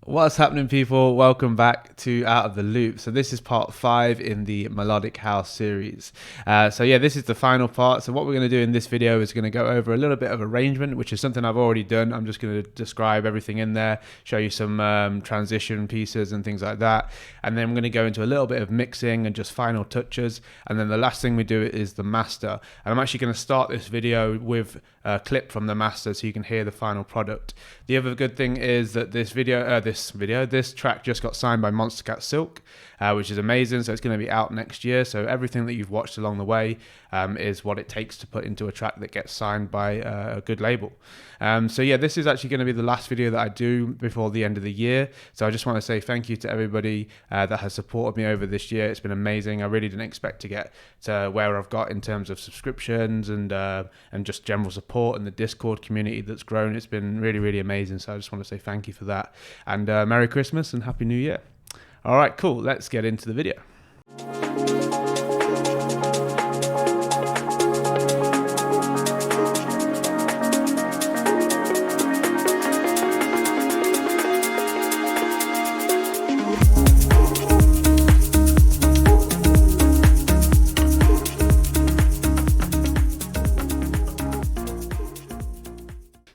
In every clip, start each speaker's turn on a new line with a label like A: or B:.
A: What's happening, people? Welcome back to Out of the Loop. So this is part 5 in the Melodic House series. This is the final part. So what we're going to do in this video is going to go over a little bit of arrangement, which is something I've already done. I'm just going to describe everything in there, show you some transition pieces and things like that. And then we're going to go into a little bit of mixing and just final touches. And then the last thing we do is the master. And I'm actually going to start this video with a clip from the master so you can hear the final product. The other good thing is that this track just got signed by Monster Cat Silk, which is amazing. So it's going to be out next year. So everything that you've watched along the way is what it takes to put into a track that gets signed by a good label. This is actually going to be the last video that I do before the end of the year. So I just want to say thank you to everybody that has supported me over this year. It's been amazing. I really didn't expect to get to where I've got in terms of subscriptions and just general support and the Discord community that's grown. It's been really, really amazing. So I just want to say thank you for that. And Merry Christmas and Happy New Year. All right, cool. Let's get into the video.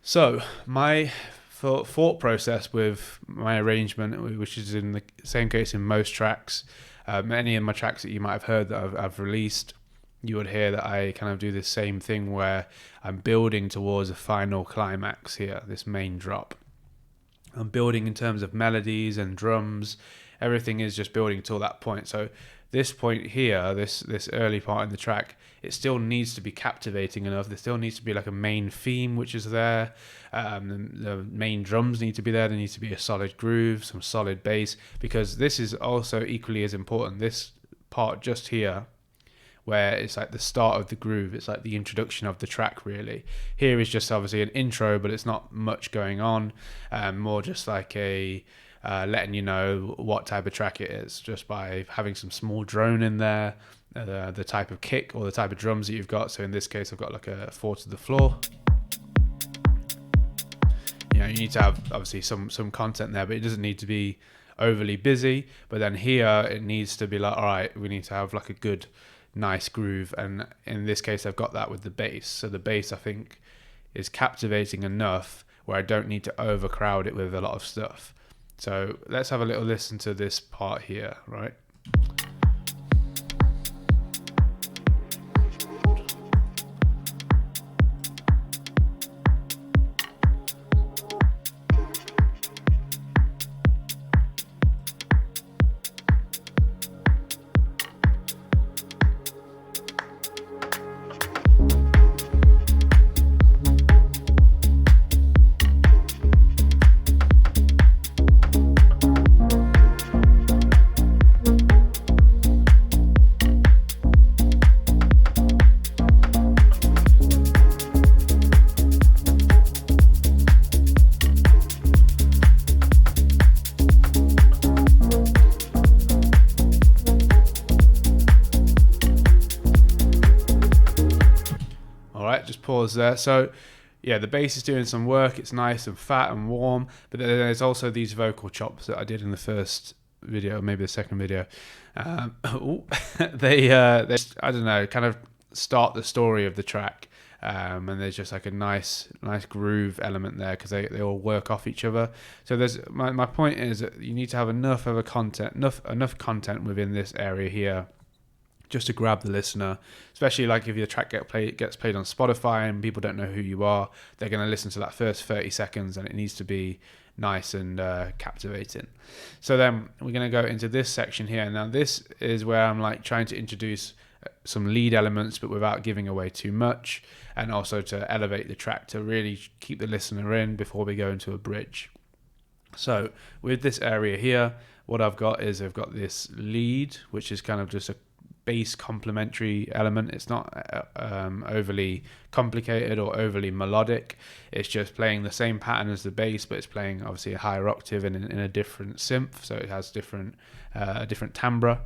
A: So my thought process with my arrangement, which is in the same case in most tracks, many of my tracks that you might have heard that I've released, you would hear that I kind of do this same thing where I'm building towards a final climax here, this main drop. I'm building in terms of melodies and drums. Everything is just building till that point. So this point here, this early part in the track, it still needs to be captivating enough. There still needs to be like a main theme which is there. The main drums need to be there. There needs to be a solid groove, some solid bass, because this is also equally as important. This part just here, where it's like the start of the groove, it's like the introduction of the track really. Here is just obviously an intro, but it's not much going on, more just like a letting you know what type of track it is, just by having some small drone in there, the type of kick or the type of drums that you've got. So in this case I've got like a 4 to the floor. You know, you need to have obviously some content there, but it doesn't need to be overly busy. But then here it needs to be like, all right, we need to have like a good nice groove, and in this case I've got that with the bass. So the bass I think is captivating enough where I don't need to overcrowd it with a lot of stuff. So let's have a little listen to this part here, right? Just pause there. So yeah, the bass is doing some work. It's nice and fat and warm, but then there's also these vocal chops that I did in the first video, maybe the second video. They I don't know, kind of start the story of the track, and there's just like a nice groove element there because they all work off each other. So there's my point is that you need to have enough content within this area here just to grab the listener, especially like if your track gets played on Spotify and people don't know who you are, they're going to listen to that first 30 seconds and it needs to be nice and captivating. So then we're going to go into this section here. Now this is where I'm like trying to introduce some lead elements but without giving away too much, and also to elevate the track to really keep the listener in before we go into a bridge. So with this area here, what I've got this lead, which is kind of just a bass complementary element. It's not overly complicated or overly melodic. It's just playing the same pattern as the bass, but it's playing obviously a higher octave in a different synth, so it has a different timbre.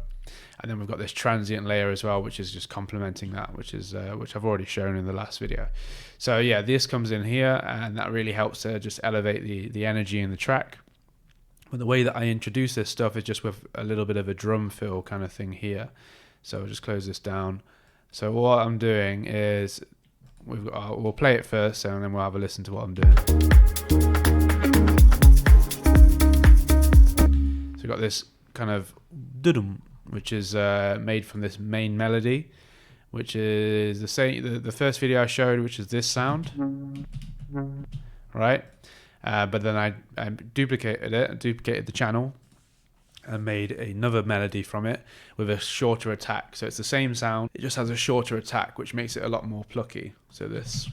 A: And then we've got this transient layer as well, which is just complementing that, which I've already shown in the last video. So yeah, this comes in here, and that really helps to just elevate the energy in the track. But the way that I introduce this stuff is just with a little bit of a drum fill kind of thing here. So I'll just close this down. So what I'm doing is we'll play it first, and then we'll have a listen to what I'm doing. So we've got this kind of dudum, which is made from this main melody, which is the same. The first video I showed, which is this sound, right? But then I duplicated the channel, and made another melody from it with a shorter attack. So it's the same sound, it just has a shorter attack, which makes it a lot more plucky. So this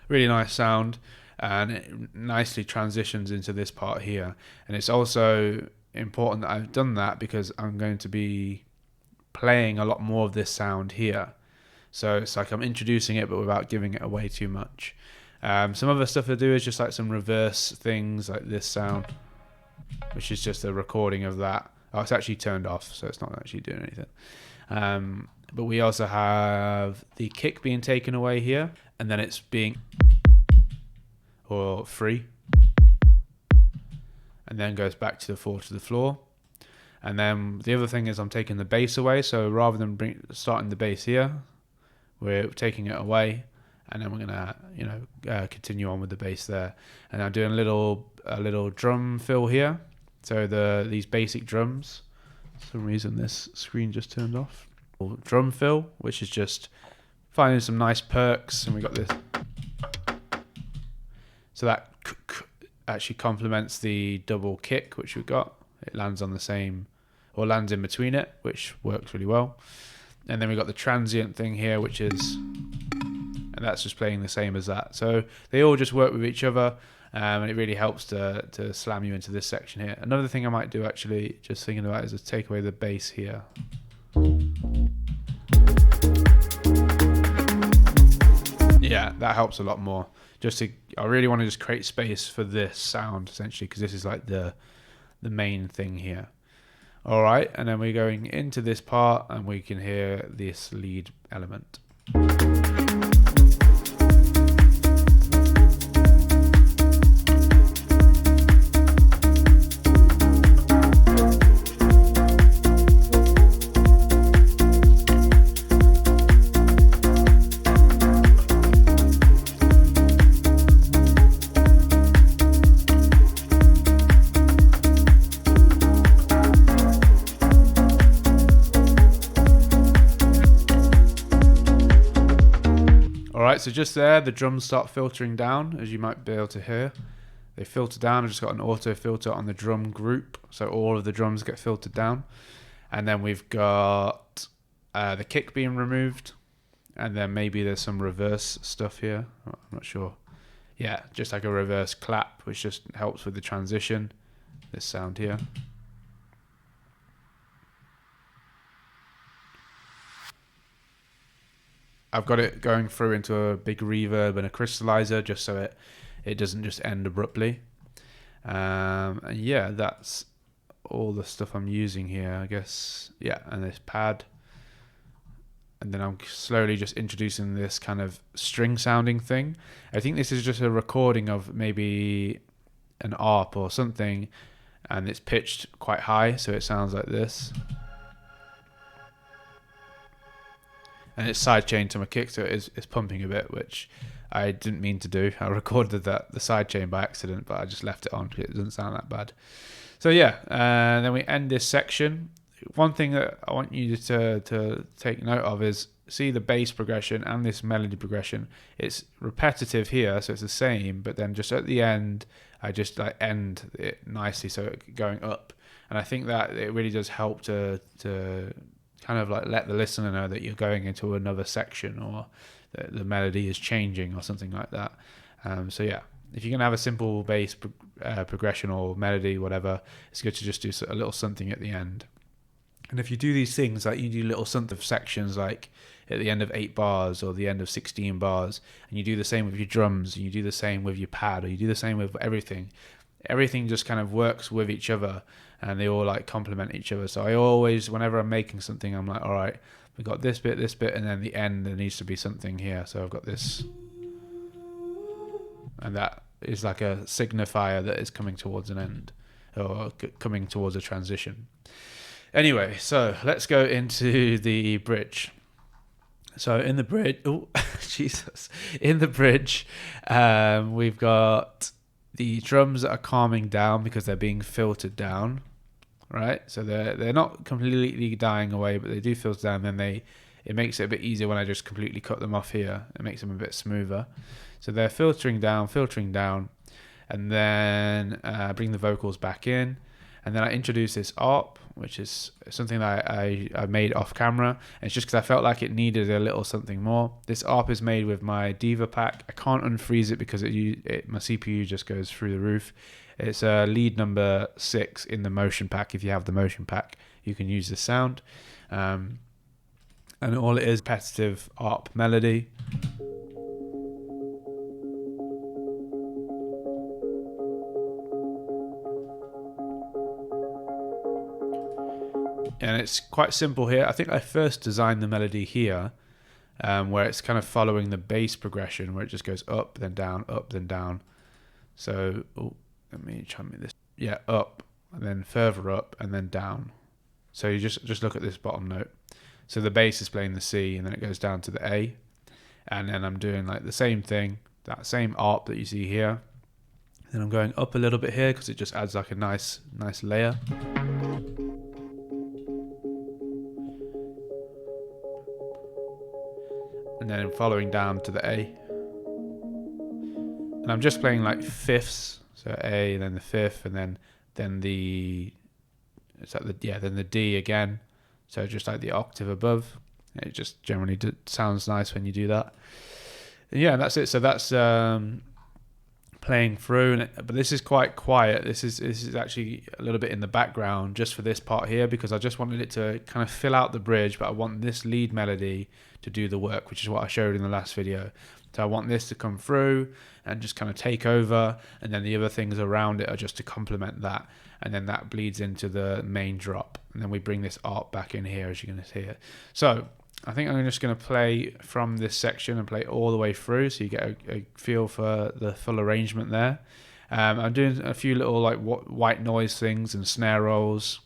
A: really nice sound, and it nicely transitions into this part here. And it's also important that I've done that because I'm going to be playing a lot more of this sound here. So it's like I'm introducing it, but without giving it away too much. Some other stuff I do is just like some reverse things, like this sound, which is just a recording of that. Oh, it's actually turned off, so it's not actually doing anything. But we also have the kick being taken away here, and then it's being or free, and then goes back to the 4 to the floor. And then the other thing is I'm taking the bass away, so rather than starting the bass here, we're taking it away, and then we're gonna continue on with the bass there. And I'm doing a little drum fill here. So these basic drums. For some reason this screen just turned off. Drum fill, which is just finding some nice perks, and we got this. So that actually complements the double kick which we've got. It lands on the same, or lands in between it, which works really well. And then we've got the transient thing here, which is, and that's just playing the same as that. So they all just work with each other, and it really helps to slam you into this section here. Another thing I might do, actually, just thinking about, is to take away the bass here. Yeah, that helps a lot more. I really want to just create space for this sound, essentially, because this is like the main thing here. All right, and then we're going into this part, and we can hear this lead element. Alright, so just there, the drums start filtering down, as you might be able to hear. They filter down. I've just got an auto filter on the drum group, so all of the drums get filtered down. And then we've got the kick being removed, and then maybe there's some reverse stuff here. I'm not sure. Yeah, just like a reverse clap, which just helps with the transition. This sound here. I've got it going through into a big reverb and a crystallizer, just so it doesn't just end abruptly. And yeah, that's all the stuff I'm using here, I guess. Yeah, and this pad. And then I'm slowly just introducing this kind of string sounding thing. I think this is just a recording of maybe an ARP or something, and it's pitched quite high, so it sounds like this. And it's sidechained to my kick, so it's pumping a bit, which I didn't mean to do. I recorded the sidechain by accident, but I just left it on because it doesn't sound that bad. So yeah, then we end this section. One thing that I want you to take note of is, see the bass progression and this melody progression. It's repetitive here, so it's the same, but then just at the end, I just like end it nicely, so it going up. And I think that it really does help to kind of like let the listener know that you're going into another section, or that the melody is changing or something like that. So yeah, if you're going to have a simple bass progression or melody, whatever, it's good to just do a little something at the end. And if you do these things, like you do little something sections, like at the end of 8 bars or the end of 16 bars, and you do the same with your drums, and you do the same with your pad, or you do the same with everything just kind of works with each other, and they all like complement each other. So I always, whenever I'm making something, I'm like, all right, we've got this bit, and then the end, there needs to be something here. So I've got this, and that is like a signifier that is coming towards an end, or coming towards a transition. Anyway, so let's go into the bridge. So in the bridge, oh Jesus, in the bridge, we've got the drums that are calming down because they're being filtered down, right? So they're not completely dying away, but they do filter down. Then it makes it a bit easier when I just completely cut them off here. It makes them a bit smoother. So they're filtering down, and then bring the vocals back in. And then I introduce this ARP, which is something that I made off camera. And it's just because I felt like it needed a little something more. This ARP is made with my DIVA pack. I can't unfreeze it because my CPU just goes through the roof. It's lead number 6 in the motion pack. If you have the motion pack, you can use this sound. And all it is, repetitive ARP melody. And it's quite simple here. I think I first designed the melody here, where it's kind of following the bass progression, where it just goes up, then down, up, then down. So, let me try and make this. Yeah, up, and then further up, and then down. So you just look at this bottom note. So the bass is playing the C, and then it goes down to the A. And then I'm doing like the same thing, that same ARP that you see here. Then I'm going up a little bit here because it just adds like a nice layer. And then following down to the A. And I'm just playing like fifths, so A, and then the fifth, and then the then the D again. So just like the octave above. It just generally sounds nice when you do that. And yeah, that's it. So that's playing through, but this is quite quiet. This is actually a little bit in the background just for this part here, because I just wanted it to kind of fill out the bridge, but I want this lead melody to do the work, which is what I showed in the last video. So I want this to come through and just kind of take over, and then the other things around it are just to complement that, and then that bleeds into the main drop, and then we bring this ARP back in here, as you're going to hear. So I think I'm just going to play from this section and play all the way through, so you get a feel for the full arrangement there. I'm doing a few little like white noise things and snare rolls.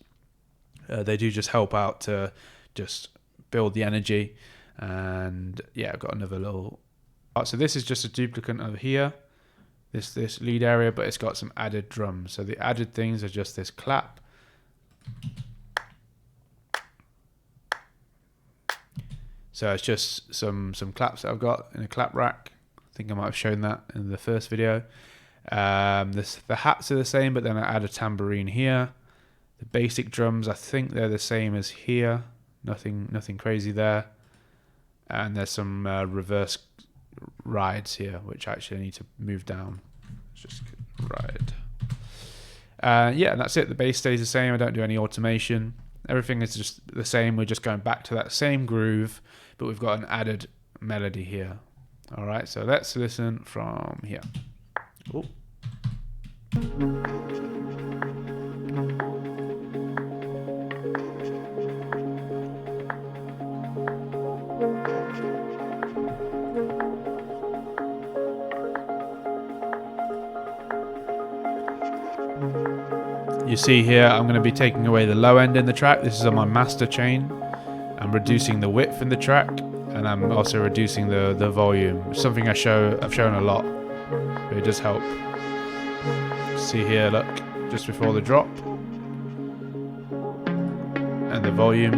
A: They do just help out to just build the energy. And yeah, I've got another little part. So this is just a duplicate of here, this lead area, but it's got some added drums. So the added things are just this clap. So it's just some claps that I've got in a clap rack. I think I might have shown that in the first video. The hats are the same, but then I add a tambourine here. The basic drums, I think they're the same as here. Nothing crazy there. And there's some reverse rides here, which actually I need to move down. Let's just ride. Yeah, and that's it. The bass stays the same. I don't do any automation. Everything is just the same. We're just going back to that same groove, but we've got an added melody here. All right, so let's listen from here. Ooh. You see here, I'm going to be taking away the low end in the track. This is on my master chain. I'm reducing the width in the track, and I'm also reducing the volume. Something I've shown a lot, but it does help. See here, look, just before the drop, and the volume,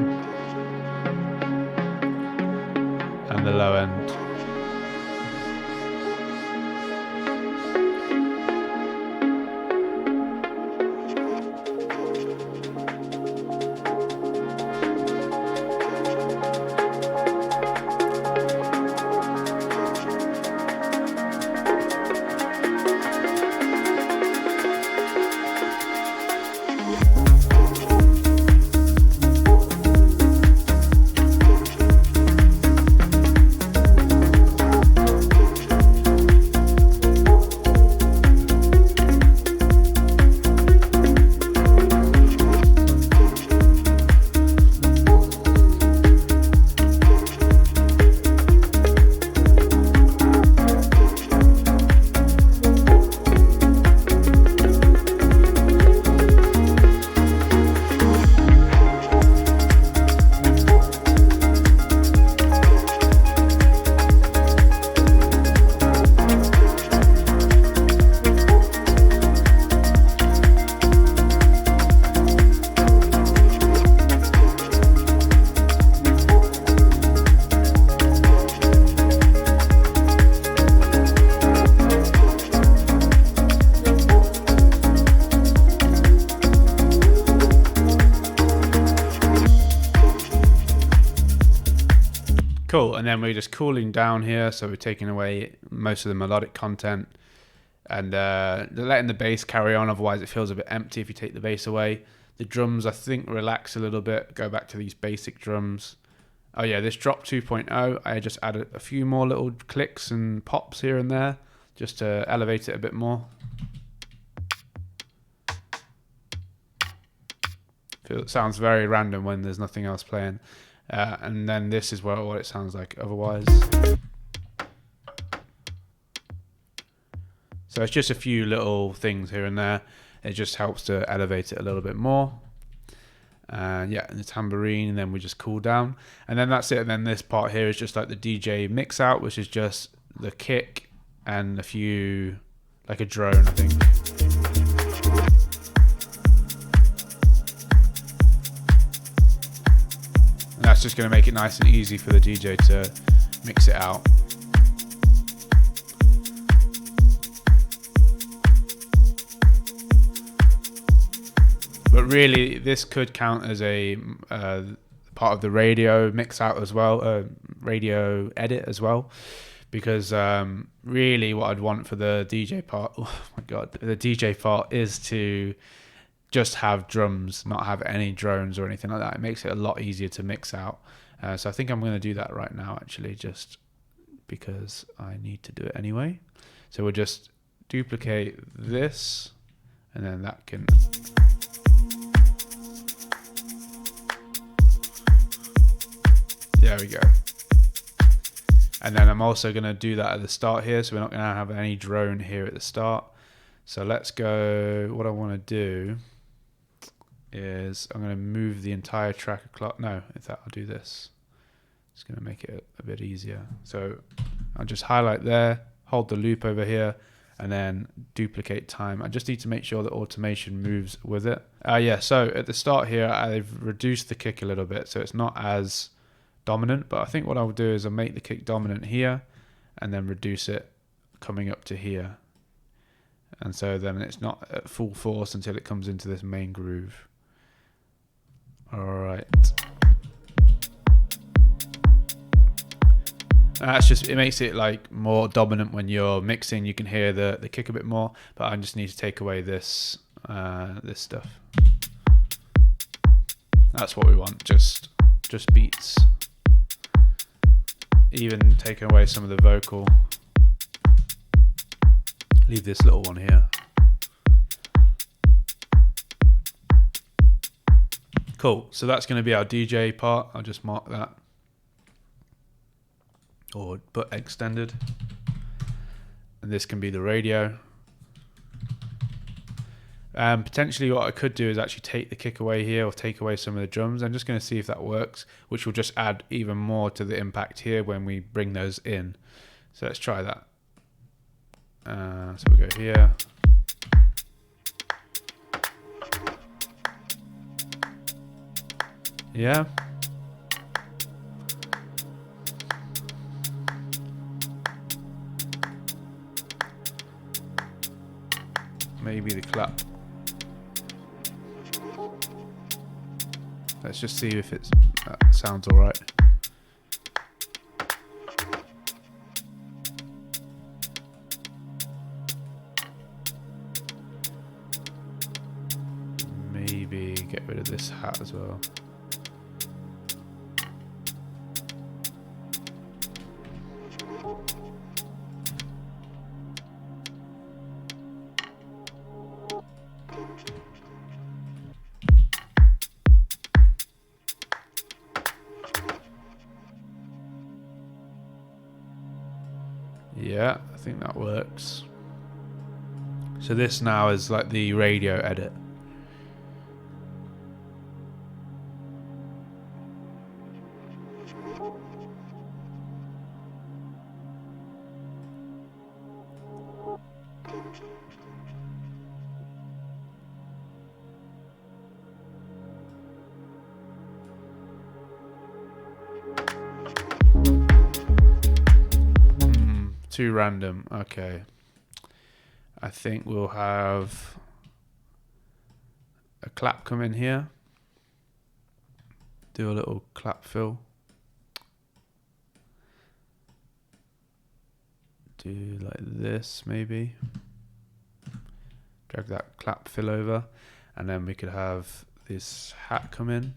A: and the low end. Cool, and then we're just cooling down here, so we're taking away most of the melodic content and letting the bass carry on, otherwise it feels a bit empty if you take the bass away. The drums, I think, relax a little bit, go back to these basic drums. Oh yeah, this drop 2.0, I just added a few more little clicks and pops here and there, just to elevate it a bit more. It sounds very random when there's nothing else playing. And then this is what it sounds like otherwise. So it's just a few little things here and there. It just helps to elevate it a little bit more. Yeah, and the tambourine, and then we just cool down. And then that's it. And then this part here is just like the DJ mix out, which is just the kick and a few, like a drone, I think. And that's just going to make it nice and easy for the DJ to mix it out. But really, this could count as a part of the radio mix out as well, radio edit as well, because really what I'd want for the DJ part, oh my god, the DJ part is to just have drums, not have any drones or anything like that. It makes it a lot easier to mix out. So I think I'm going to do that right now, actually, just because I need to do it anyway. So we'll just duplicate this, and then that can... There we go. And then I'm also going to do that at the start here, so we're not going to have any drone here at the start. So let's go, what I want to do is I'm going to move the entire track across. No, in fact, I'll do this. It's going to make it a bit easier. So I'll just highlight there, hold the loop over here, and then duplicate time. I just need to make sure that automation moves with it. Yeah, so at the start here, I've reduced the kick a little bit, so it's not as dominant, but I think what I'll do is I'll make the kick dominant here and then reduce it coming up to here. And so then it's not at full force until it comes into this main groove. Alright. That's just, it makes it like more dominant when you're mixing. You can hear the kick a bit more, but I just need to take away this this stuff. That's what we want, just beats. Even taking away some of the vocal. Leave this little one here. Cool, so that's going to be our DJ part. I'll just mark that. Or put extended. And this can be the radio. Potentially what I could do is actually take the kick away here or take away some of the drums. I'm just going to see if that works, which will just add even more to the impact here when we bring those in. So let's try that. So we go here. Yeah. Maybe the clap. Let's just see if that sounds all right. Maybe get rid of this hat as well. Yeah, I think that works. So this now is like the radio edit. Too random. Okay. I think we'll have a clap come in here. Do a little clap fill. do like this maybe. Drag that clap fill over, and then we could have this hat come in.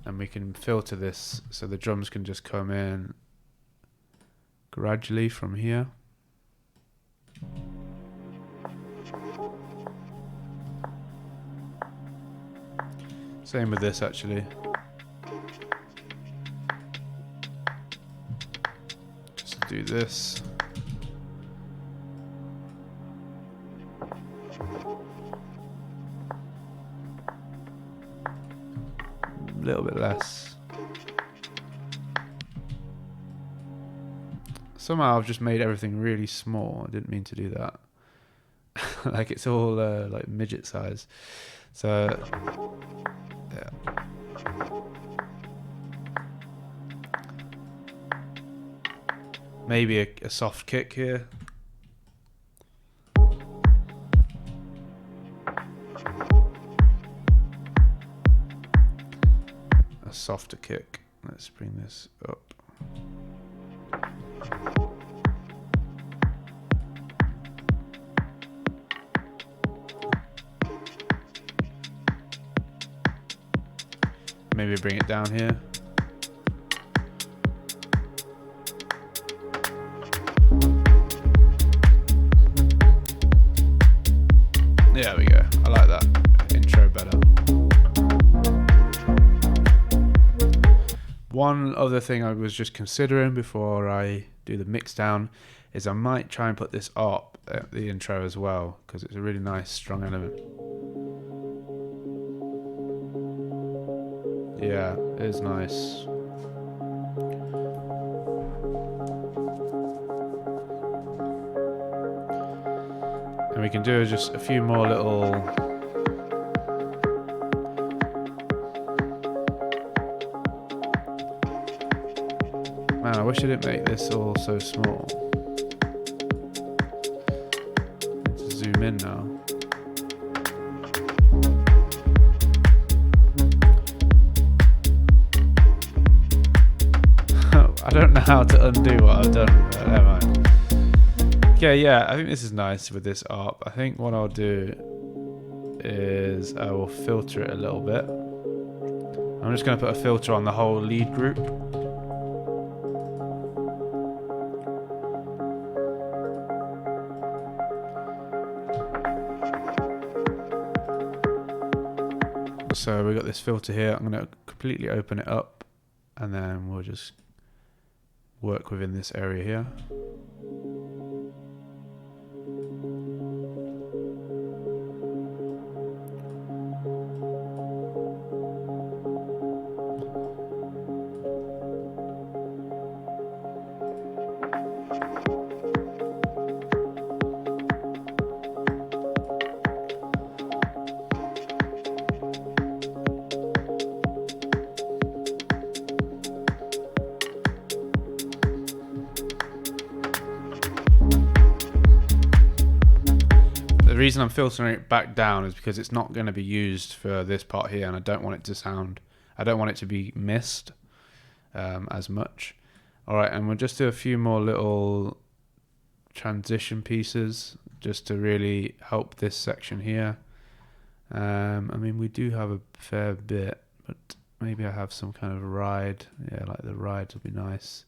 A: And we can filter this so the drums can just come in gradually from here. Same with this actually. Just do this. A little bit less. Somehow I've just made everything really small. I didn't mean to do that. Like it's all like midget size. So yeah. Maybe a soft kick here. A softer kick. Let's bring this up. Maybe bring it down here. There we go. I like that intro better. One other thing I was just considering before I do the mix down is I might try and put this up at the intro as well, because it's a really nice strong element. Yeah, it is nice. And we can do just a few more little man, I wish I didn't make this all so small. Let's zoom in now. I don't know how to undo what I've done, but never mind. Okay, yeah, I think this is nice with this ARP. I think what I'll do is I will filter it a little bit. I'm just going to put a filter on the whole lead group. So we've got this filter here. I'm going to completely open it up, and then we'll just work within this area here. The reason I'm filtering it back down is because it's not going to be used for this part here, and I don't want it to sound, I don't want it to be missed as much. Alright, and we'll just do a few more little transition pieces just to really help this section here. I mean, we do have a fair bit, but maybe I have some kind of ride. Yeah, like the rides would be nice,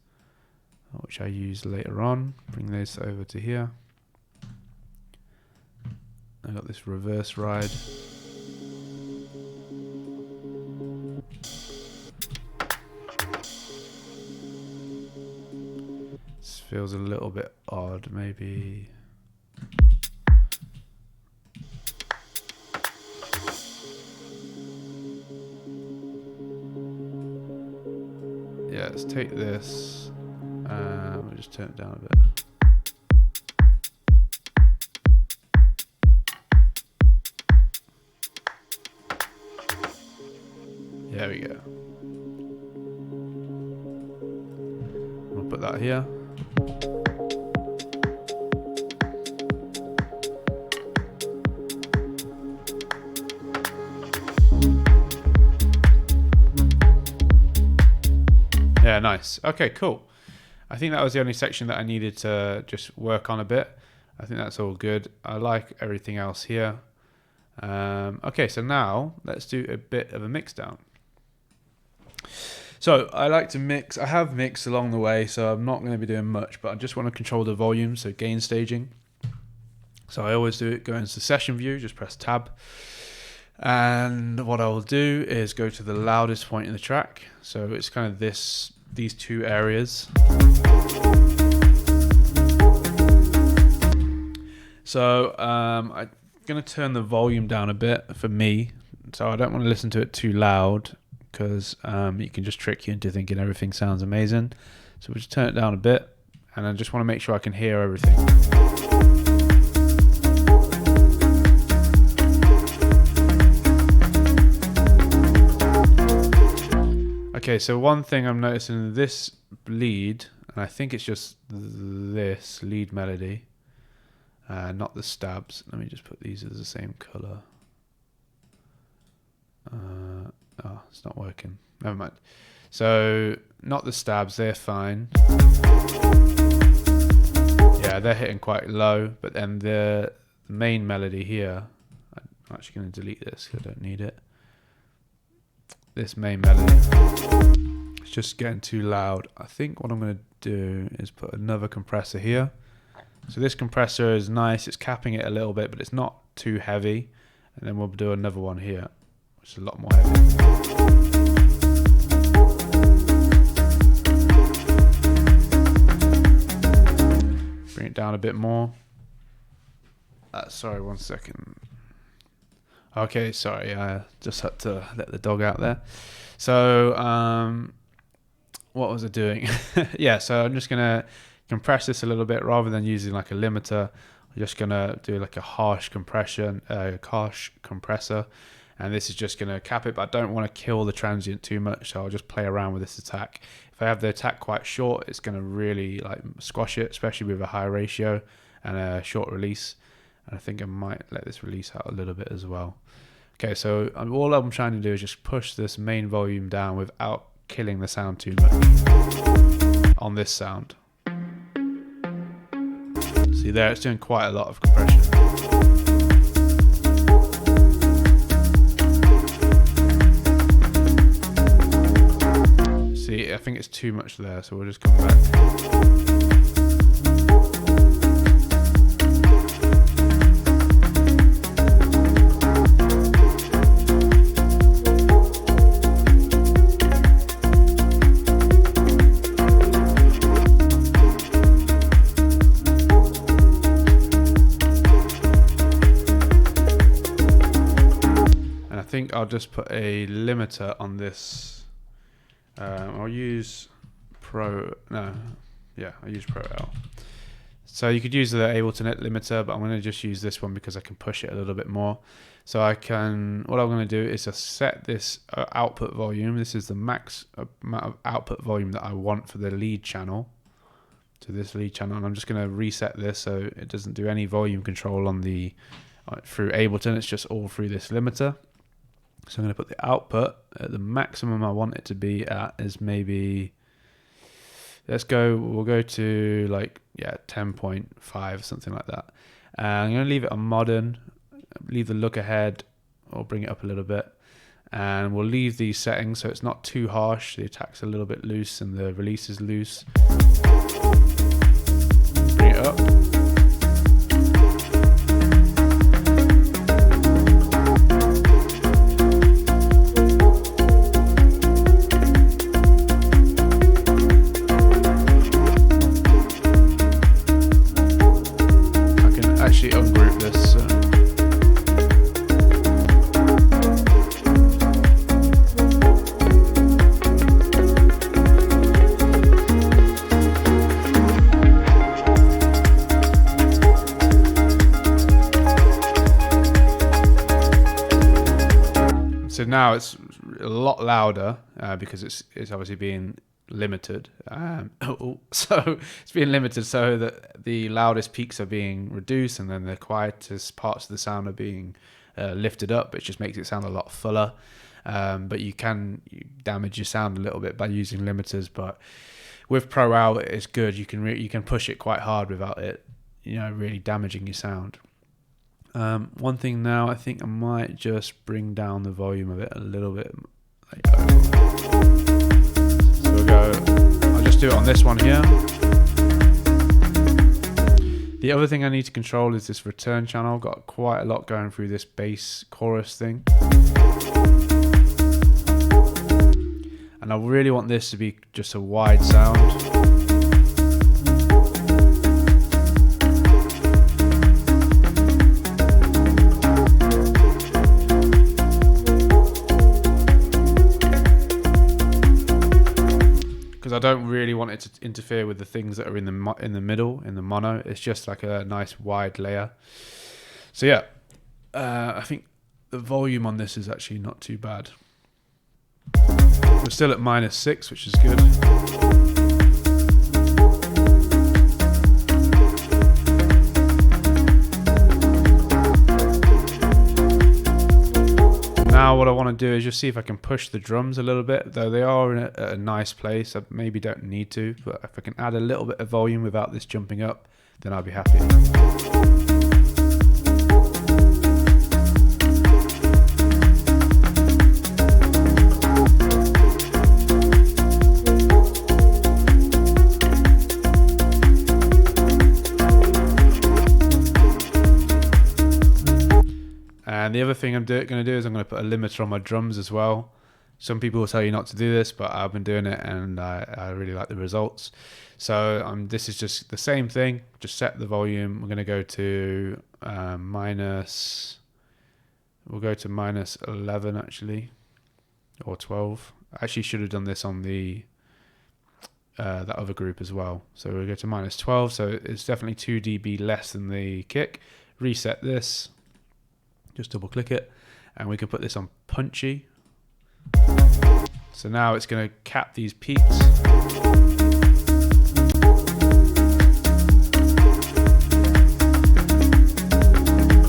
A: which I use later on. Bring this over to here. I got this reverse ride. This feels a little bit odd, maybe. Yeah, let's take this. We'll just turn it down a bit. There we go. We'll put that here. Yeah, nice. Okay, cool. I think that was the only section that I needed to just work on a bit. I think that's all good. I like everything else here. Okay, so now let's do a bit of a mix down. So I like to mix. I have mixed along the way, so I'm not going to be doing much, but I just want to control the volume, so gain staging. So I always do it, go into session view, just press tab. And what I will do is go to the loudest point in the track. So it's kind of these two areas. So I'm going to turn the volume down a bit for me. So I don't want to listen to it too loud, because it can just trick you into thinking everything sounds amazing. So we'll just turn it down a bit, and I just want to make sure I can hear everything. Okay, so one thing I'm noticing in this lead, and I think it's just this lead melody, not the stabs. Let me just put these as the same color. Oh, it's not working. Never mind. So, not the stabs, they're fine. Yeah, they're hitting quite low, but then the main melody here, I'm actually going to delete this because I don't need it. This main melody, it's just getting too loud. I think what I'm going to do is put another compressor here. So this compressor is nice, it's capping it a little bit, but it's not too heavy. And then we'll do another one here, which is a lot more heavy. Bring it down a bit more. Sorry, 1 second. Okay, sorry, I just had to let the dog out there. So, what was I doing? Yeah, so I'm just going to compress this a little bit rather than using like a limiter. I'm just going to do like a harsh compressor, and this is just going to cap it, but I don't want to kill the transient too much, so I'll just play around with this attack. If I have the attack quite short, it's going to really like squash it, especially with a high ratio and a short release. And I think I might let this release out a little bit as well. Okay, so all I'm trying to do is just push this main volume down without killing the sound too much on this sound. See there, it's doing quite a lot of compression. See, I think it's too much there, so we'll just come back. I'll just put a limiter on this. I'll use Pro. No, yeah, I use Pro L. So you could use the Ableton limiter, but I'm going to just use this one because I can push it a little bit more. So I can. What I'm going to do is just set this output volume. This is the max amount of output volume that I want for the lead channel. To this lead channel, and I'm just going to reset this so it doesn't do any volume control on the through Ableton. It's just all through this limiter. So I'm going to put the output at the maximum I want it to be at is maybe, we'll go to like, 10.5, something like that. And I'm going to leave it on modern, leave the look ahead, or bring it up a little bit. And we'll leave these settings so it's not too harsh. The attack's a little bit loose and the release is loose. Bring it up. Ungroup this. So now it's a lot louder because it's obviously being limited. So it's being limited so that the loudest peaks are being reduced and then the quietest parts of the sound are being lifted up. It just makes it sound a lot fuller. but you damage your sound a little bit by using limiters. But with Pro Out, it's good. You can push it quite hard without it, really damaging your sound. One thing now, I think I might just bring down the volume of it a little bit. So I'll just do it on this one here. The other thing I need to control is this return channel. I've got quite a lot going through this bass chorus thing. And I really want this to be just a wide sound. Because I don't really want it to interfere with the things that are in the middle, in the mono. It's just like a nice wide layer. So yeah, I think the volume on this is actually not too bad. We're still at -6, which is good. Now what I want to do is just see if I can push the drums a little bit, though they are in a nice place. I maybe don't need to, but if I can add a little bit of volume without this jumping up, then I'll be happy. And the other thing I'm going to do is I'm going to put a limiter on my drums as well. Some people will tell you not to do this, but I've been doing it and I really like the results. So this is just the same thing, just set the volume. We're going to go to we'll go to -11 actually, or 12. I actually should have done this on the that other group as well. So we'll go to -12, so it's definitely 2 dB less than the kick. Reset this. Just double click it and we can put this on punchy. So now it's going to cap these peaks.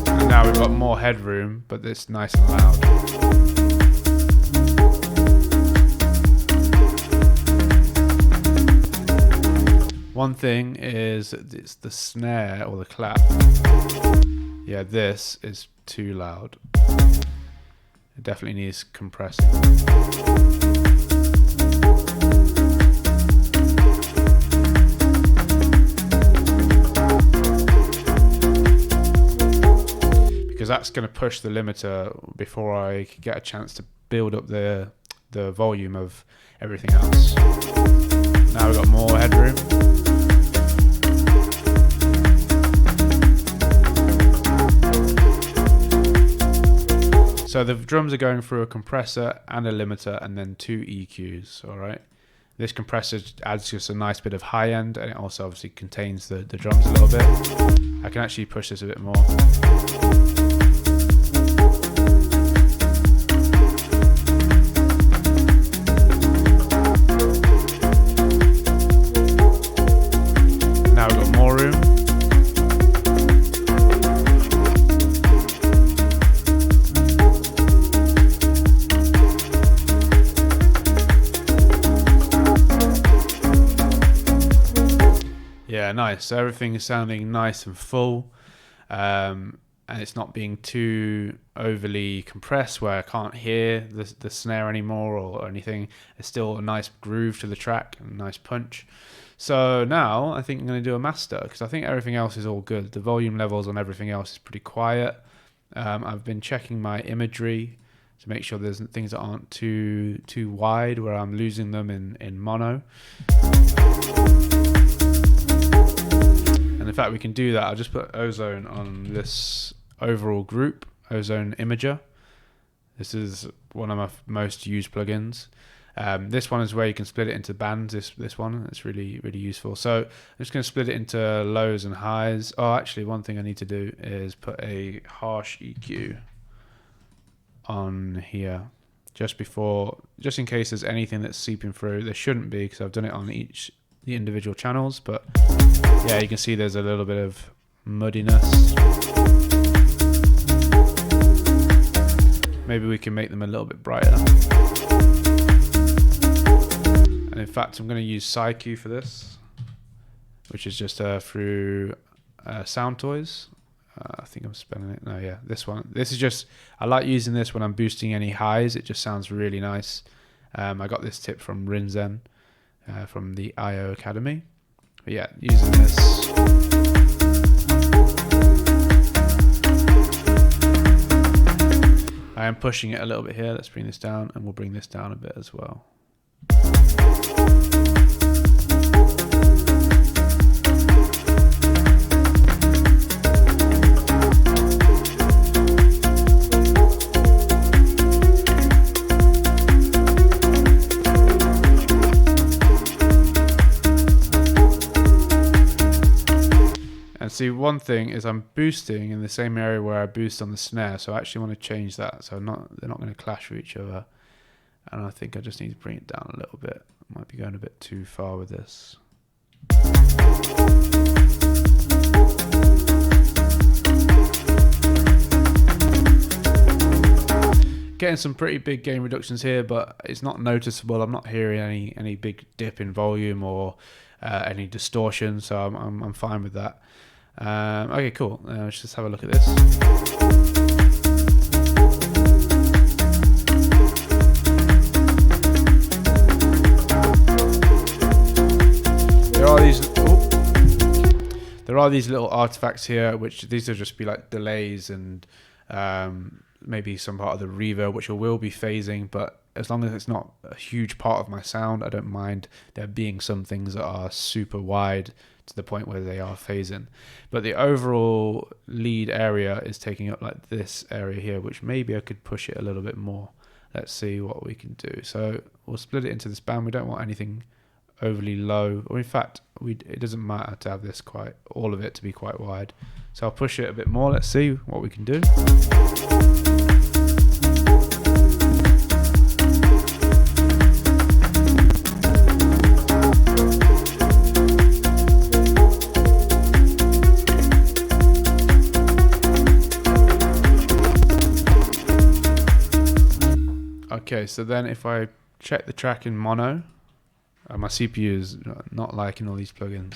A: And now we've got more headroom, but it's nice and loud. One thing is it's the snare or the clap. Yeah, this is too loud. It definitely needs compressing. Because that's going to push the limiter before I get a chance to build up the volume of everything else. Now we've got more headroom. So the drums are going through a compressor and a limiter and then 2 EQs, all right? This compressor adds just a nice bit of high end, and it also obviously contains the drums a little bit. I can actually push this a bit more. Now we've got more room. Yeah, nice. So everything is sounding nice and full, and it's not being too overly compressed where I can't hear the snare anymore or anything. It's still a nice groove to the track and a nice punch. So now I think I'm going to do a master because I think everything else is all good. The volume levels on everything else is pretty quiet. I've been checking my imagery to make sure there's things that aren't too wide where I'm losing them in mono. And in fact, we can do that. I'll just put Ozone on this overall group, Ozone Imager. This is one of my most used plugins. This one is where you can split it into bands, this one. It's really, really useful. So I'm just going to split it into lows and highs. Oh, actually, one thing I need to do is put a harsh EQ on here just in case there's anything that's seeping through. There shouldn't be because I've done it on the individual channels, but yeah, you can see there's a little bit of muddiness. maybe we can make them a little bit brighter. And in fact, I'm going to use SciQ for this, which is just through Sound Toys. I think I'm spelling it. No, yeah, this one. This is just, I like using this when I'm boosting any highs. It just sounds really nice. I got this tip from Rinzen from the IO Academy. But yeah, using this. I am pushing it a little bit here. Let's bring this down, and we'll bring this down a bit as well. See, one thing is I'm boosting in the same area where I boost on the snare, so I actually want to change that so they're not going to clash with each other. And I think I just need to bring it down a little bit. Might be going a bit too far with this. Getting some pretty big gain reductions here, but it's not noticeable. I'm not hearing any big dip in volume or any distortion, so I'm fine with that. Okay, cool. Let's just have a look at this. There are these little artifacts here, which these will just be like delays and maybe some part of the reverb, which will be phasing, but as long as it's not a huge part of my sound, I don't mind there being some things that are super wide to the point where they are phasing. But the overall lead area is taking up like this area here, which maybe I could push it a little bit more. Let's see what we can do. So we'll split it into this band. We don't want anything overly low, or in fact, it doesn't matter to have this all of it to be quite wide. So I'll push it a bit more. Let's see what we can do. Okay, so then if I check the track in mono, my CPU is not liking all these plugins.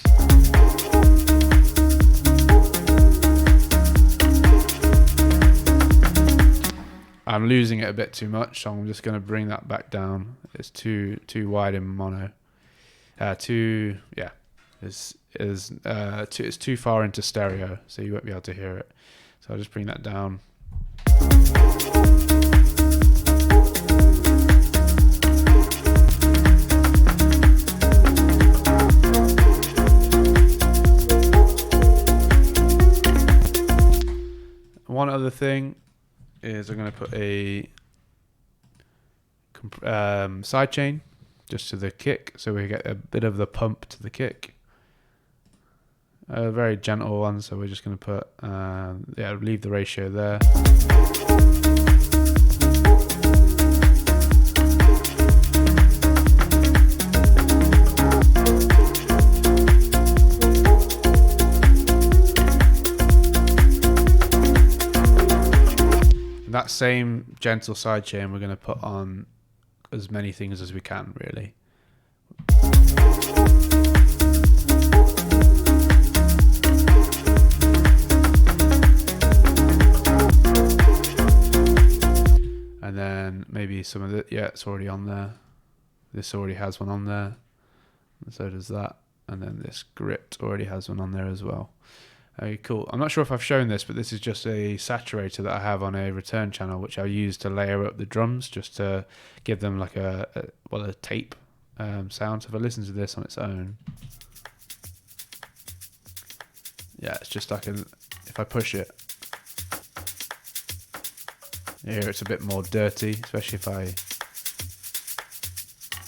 A: I'm losing it a bit too much, so I'm just going to bring that back down. It's too wide in mono. It's too far into stereo, so you won't be able to hear it. So I'll just bring that down. One other thing is I'm going to put a sidechain just to the kick, so we get a bit of the pump to the kick. A very gentle one, so we're just going to put, leave the ratio there. That same gentle sidechain we're going to put on as many things as we can, really. And then maybe some of it, it's already on there. This already has one on there. And so does that. And then this grit already has one on there as well. Okay, cool. I'm not sure if I've shown this, but this is just a saturator that I have on a return channel, which I use to layer up the drums, just to give them like a tape sound. So if I listen to this on its own, it's just like if I push it, here it's a bit more dirty, especially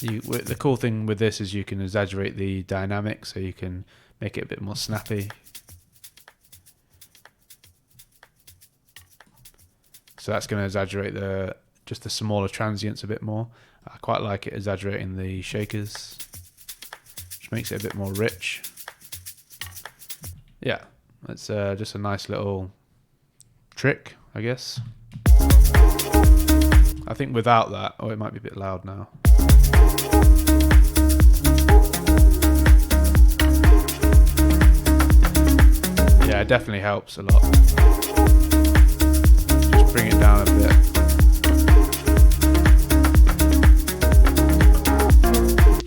A: the cool thing with this is you can exaggerate the dynamic, so you can make it a bit more snappy. So that's going to exaggerate the smaller transients a bit more. I quite like it exaggerating the shakers, which makes it a bit more rich. Yeah, that's just a nice little trick, I guess. I think without that, oh, it might be a bit loud now. Yeah, it definitely helps a lot. Just bring it down a bit.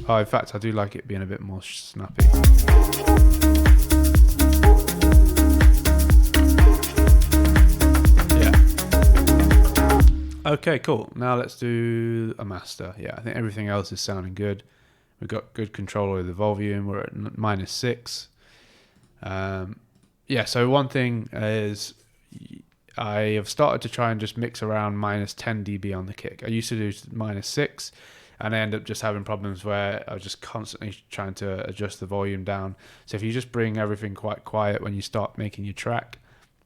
A: Oh, in fact, I do like it being a bit more snappy. Yeah. Okay, cool. Now let's do a master. Yeah, I think everything else is sounding good. We've got good control over the volume. We're at -6. Yeah, so one thing is I have started to try and just mix around -10 dB on the kick. I used to do -6, and I end up just having problems where I was just constantly trying to adjust the volume down. So if you just bring everything quite quiet when you start making your track,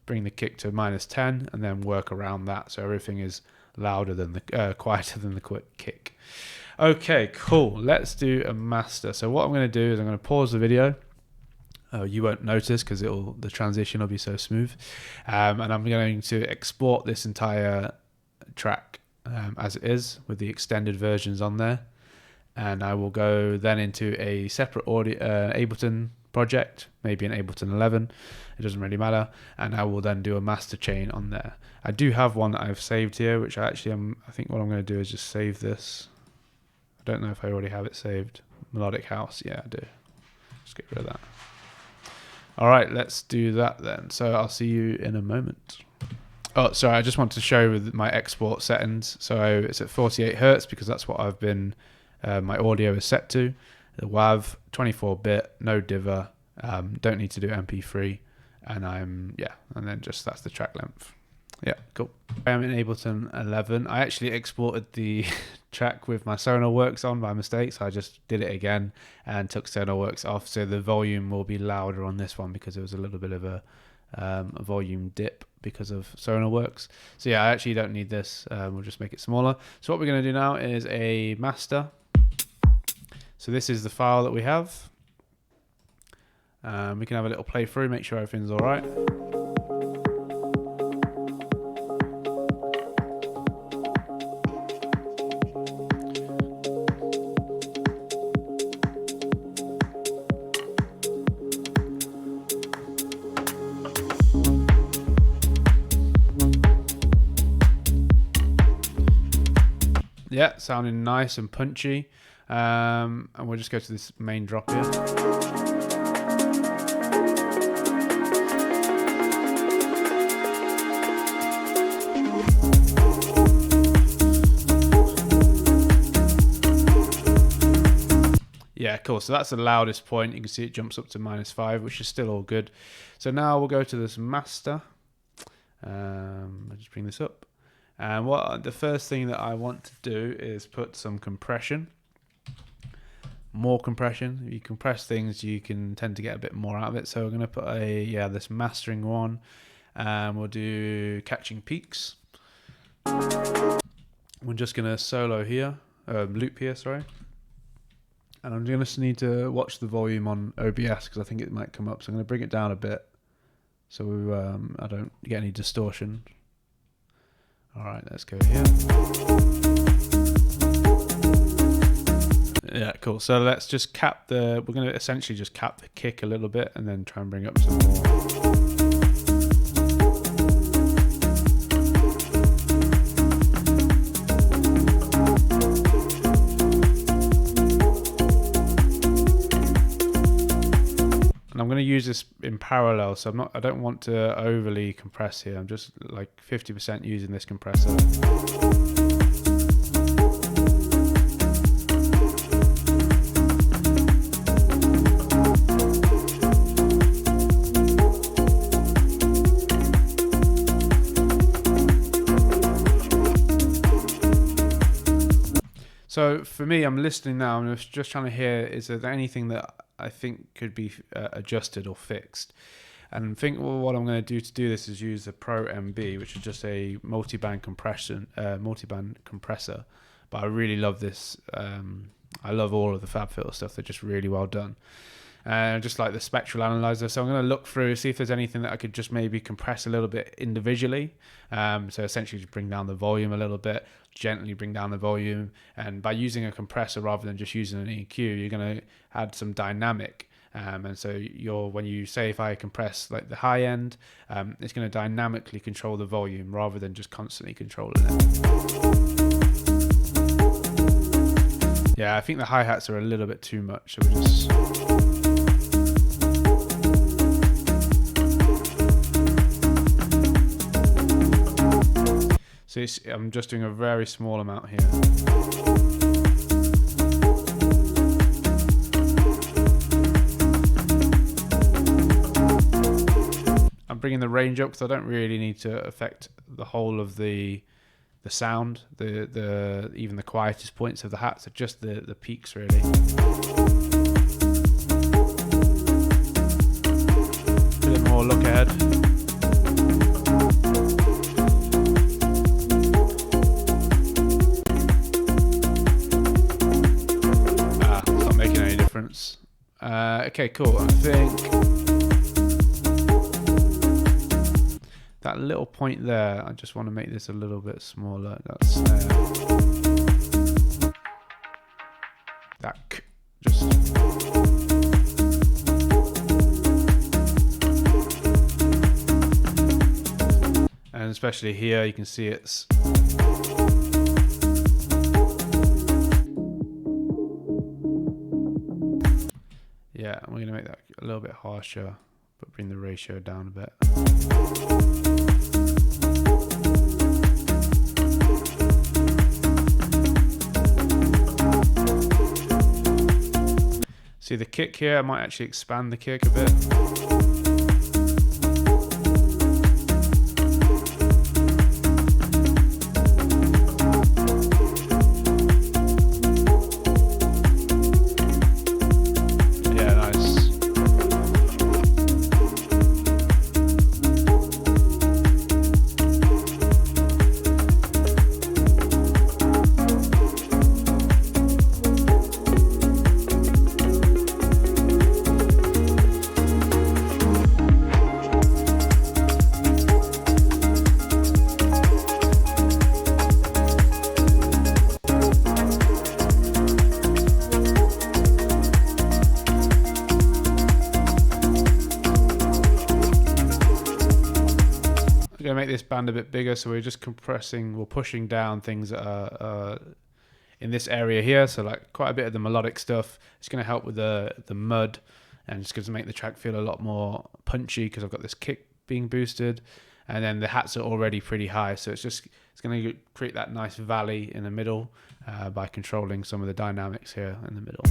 A: bring the kick to -10, and then work around that so everything is louder than the quieter than the quick kick. Okay, cool. Let's do a master. So what I'm going to do is I'm going to pause the video. You won't notice because the transition will be so smooth, and I'm going to export this entire track as it is with the extended versions on there, and I will go then into a separate audio Ableton project, maybe an Ableton 11, it doesn't really matter, and I will then do a master chain on there. I do have one that I've saved here, which I think what I'm going to do is just save this. I don't know if I already have it saved. Melodic House, yeah, I do. Just get rid of that. All right, let's do that then. So I'll see you in a moment. Oh, sorry, I just want to show with my export settings. So it's at 48 Hertz because that's what I've been, my audio is set to. The WAV, 24-bit, no DIVA, don't need to do MP3, and and then just that's the track length. Yeah, cool. I'm in Ableton 11. I actually exported the track with my Sonarworks on by mistake, so I just did it again and took Sonarworks off. So the volume will be louder on this one because there was a little bit of a volume dip because of Sonarworks. So yeah, I actually don't need this. We'll just make it smaller. So what we're going to do now is a master. So this is the file that we have. We can have a little play through, make sure everything's all right. Yeah, sounding nice and punchy. And we'll just go to this main drop here. Yeah, cool. So that's the loudest point. You can see it jumps up to -5, which is still all good. So now we'll go to this master. I'll just bring this up. And the first thing that I want to do is put some compression. More compression. If you compress things, you can tend to get a bit more out of it. So we're going to put this mastering one. We'll do catching peaks. We're just going to solo here, loop here, sorry. And I'm going to need to watch the volume on OBS because I think it might come up. So I'm going to bring it down a bit so I don't get any distortion. All right, let's go here. Yeah, cool. So let's just we're going to essentially just cap the kick a little bit and then try and bring up some more. I'm going to use this in parallel, so I don't want to overly compress here. I'm just like 50% using this compressor. So for me, I'm listening now, and I'm just trying to hear, is there anything that I think could be adjusted or fixed? And I think what I'm going to do this is use the Pro MB, which is just a multi-band compressor. But I really love this. I love all of the FabFilter stuff. They're just really well done. And just like the spectral analyzer. So I'm going to look through, see if there's anything that I could just maybe compress a little bit individually. So essentially just bring down the volume a little bit. gently bring down the volume. And by using a compressor rather than just using an EQ, you're going to add some dynamic. And so when you say, if I compress like the high end, it's going to dynamically control the volume rather than just constantly controlling it. Yeah, I think the hi-hats are a little bit too much, so we just... So I'm just doing a very small amount here. I'm bringing the range up because I don't really need to affect the whole of the sound, even the quietest points of the hats, are just the peaks really. A bit more look ahead. It's not making any difference. Okay, cool. I think that little point there, I just want to make this a little bit smaller. That's that just. And especially here, you can see it's. Yeah, we're going to make that a little bit harsher, but bring the ratio down a bit. See the kick here, I might actually expand the kick a bit. Going to make this band a bit bigger, so we're just compressing, we're pushing down things that are in this area here, so like quite a bit of the melodic stuff. It's going to help with the mud, and it's going to make the track feel a lot more punchy because I've got this kick being boosted, and then the hats are already pretty high, so it's going to create that nice valley in the middle by controlling some of the dynamics here in the middle.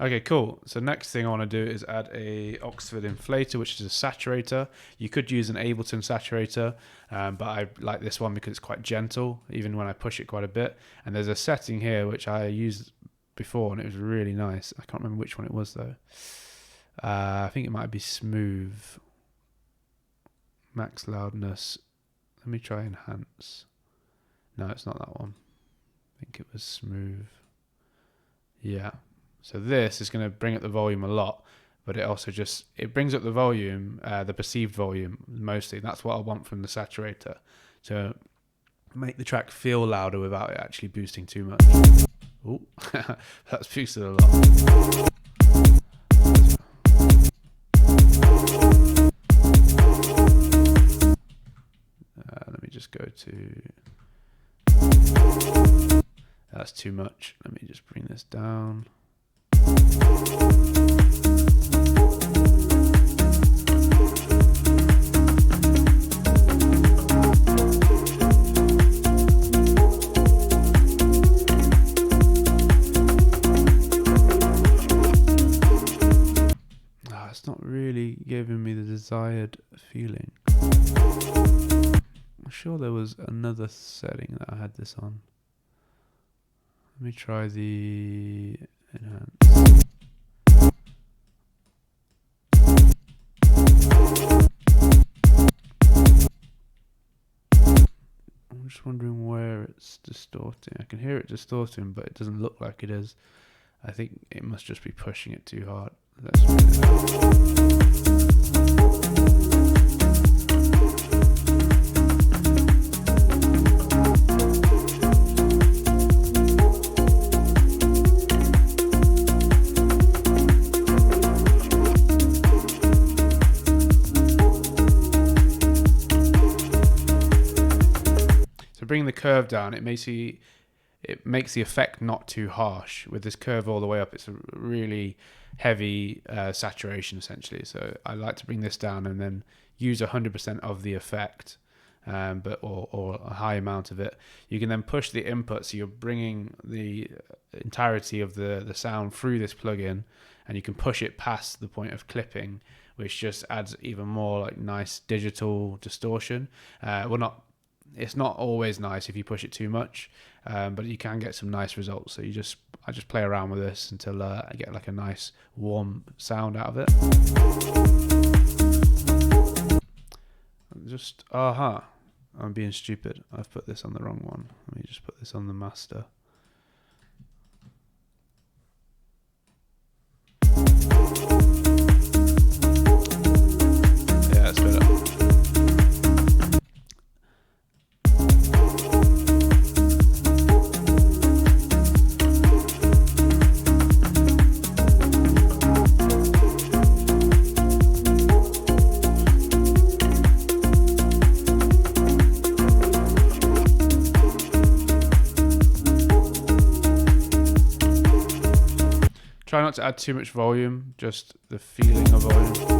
A: Okay, cool. So next thing I want to do is add a Oxford inflator, which is a saturator. You could use an Ableton saturator, but I like this one because it's quite gentle, even when I push it quite a bit. And there's a setting here which I used before, and it was really nice. I can't remember which one it was though. I think it might be smooth. Max loudness. Let me try enhance. No, it's not that one. I think it was smooth. Yeah. So this is going to bring up the volume a lot, but it also it brings up the volume, the perceived volume mostly. That's what I want from the saturator, to make the track feel louder without it actually boosting too much. Oh, that's boosted a lot. Let me just go to... That's too much. Let me just bring this down. It's not really giving me the desired feeling. I'm sure there was another setting that I had this on. Let me try the enhance. I'm just wondering where it's distorting. I can hear it distorting, but it doesn't look like it is. I think it must just be pushing it too hard. Let's bring it down. So bring the curve down. It makes the effect not too harsh. With this curve all the way up, it's a really heavy saturation essentially. So I like to bring this down and then use 100% of the effect, or a high amount of it. You can then push the input, so you're bringing the entirety of the sound through this plugin, and you can push it past the point of clipping, which just adds even more like nice digital distortion. It's not always nice if you push it too much, but you can get some nice results. So I just play around with this until I get like a nice warm sound out of it. I'm being stupid. I've put this on the wrong one. Let me just put this on the master. Yeah, that's better. Try not to add too much volume, just the feeling of volume.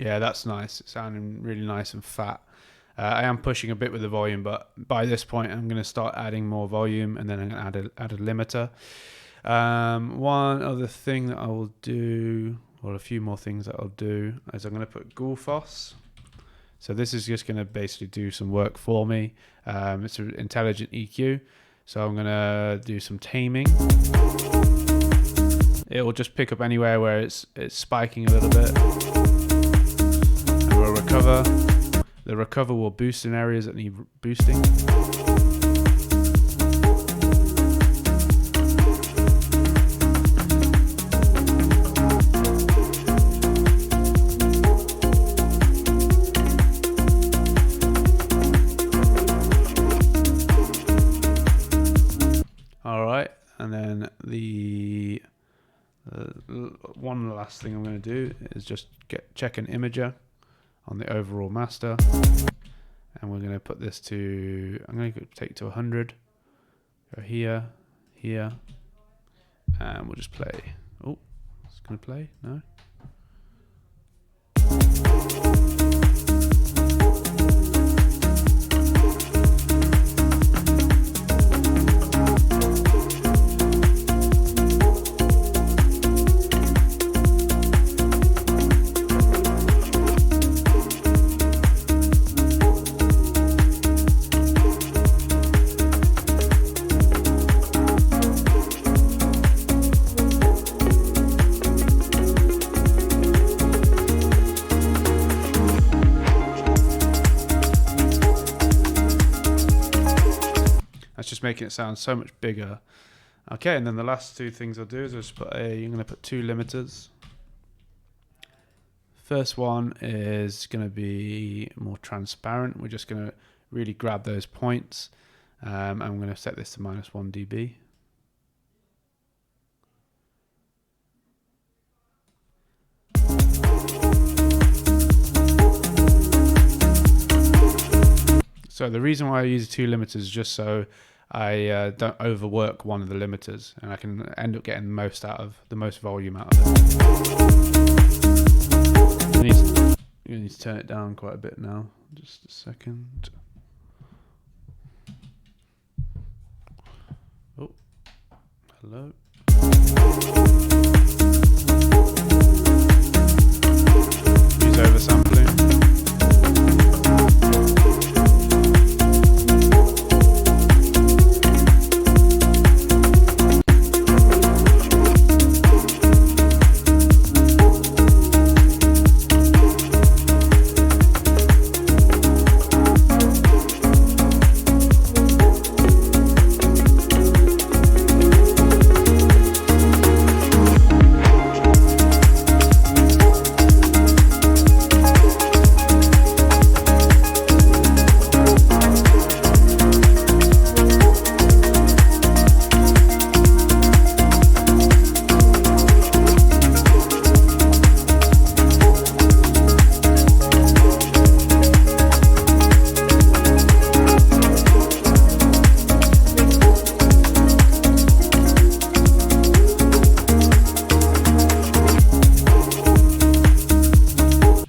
A: Yeah, that's nice. It's sounding really nice and fat. I am pushing a bit with the volume, but by this point I'm going to start adding more volume, and then I'm going to add a limiter. One other thing that I will do, or a few more things that I'll do, is I'm going to put Gulfos. So this is just going to basically do some work for me. It's an intelligent EQ. So I'm going to do some taming. It will just pick up anywhere where it's spiking a little bit. We'll recover. The recover will boost in areas that need boosting. All right, and then the one last thing I'm going to do is just check an imager on the overall master, and we're going to put this to, I'm going to take to 100, go here, and we'll just play. Oh, it's going to play, no? That's just making it sound so much bigger. Okay, and then the last two things I'll do is I'm going to put two limiters. First one is going to be more transparent. We're just going to really grab those points. I'm going to set this to -1 dB. So the reason why I use two limiters is just so I don't overwork one of the limiters, and I can end up getting the most volume out of it. You need to turn it down quite a bit now. Just a second. Oh, hello. Use oversampling.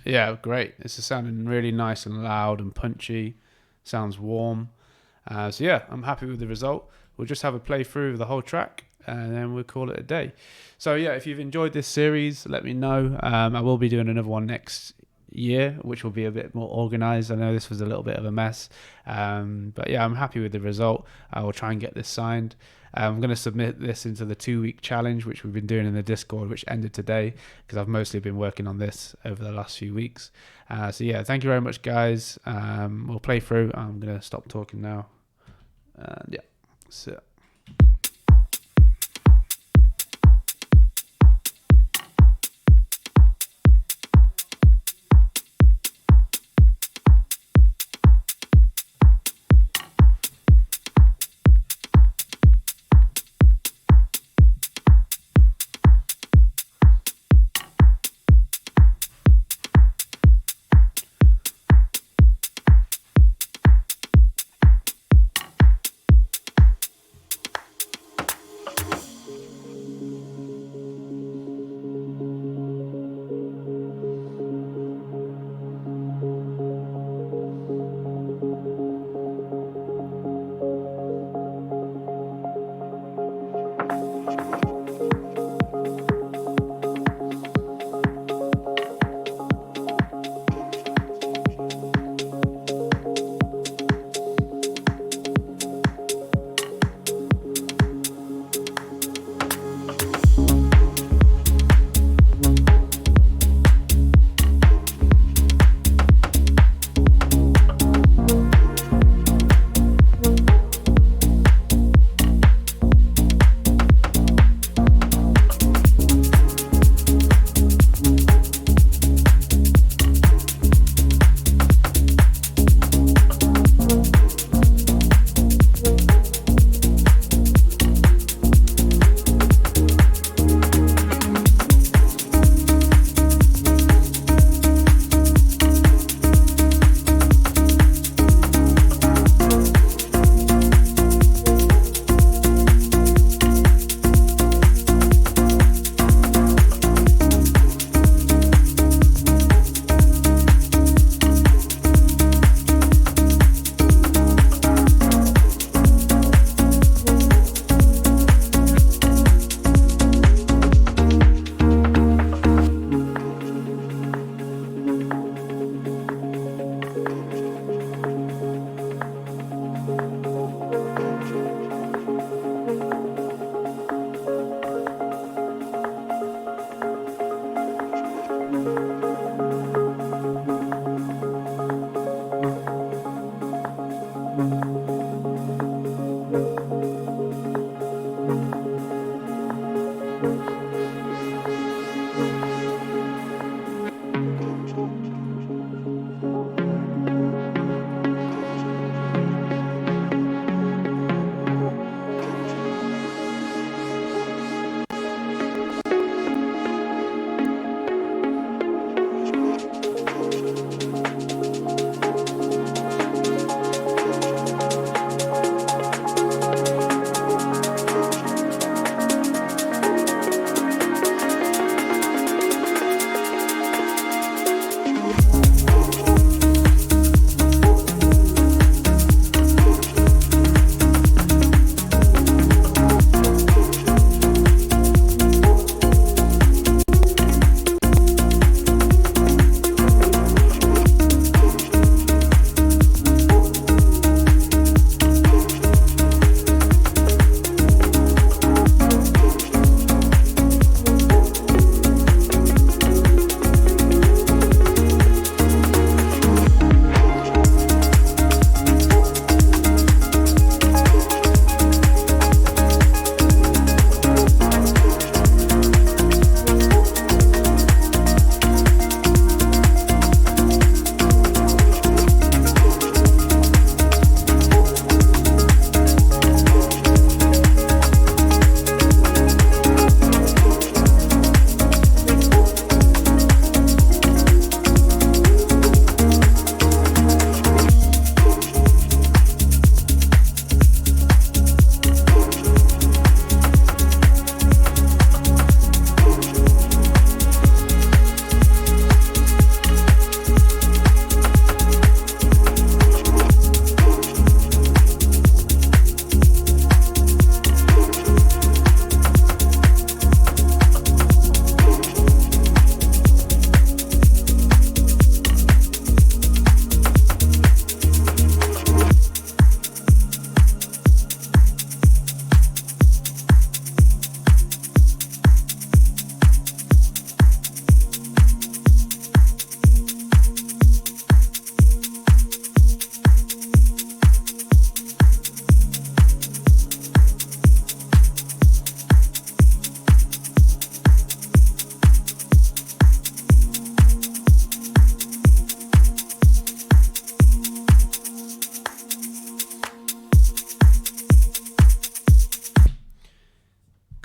A: Yeah, great. This is sounding really nice and loud and punchy. Sounds warm. So yeah, I'm happy with the result. We'll just have a play through of the whole track and then we'll call it a day. So yeah, if you've enjoyed this series, let me know. I will be doing another one next year, which will be a bit more organized. I know this was a little bit of a mess. But yeah, I'm happy with the result. I will try and get this signed. I'm going to submit this into the 2-week challenge, which we've been doing in the Discord, which ended today because I've mostly been working on this over the last few weeks. So yeah, thank you very much, guys. We'll play through. I'm going to stop talking now. Yeah, so.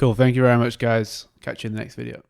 A: Cool. Thank you very much, guys. Catch you in the next video.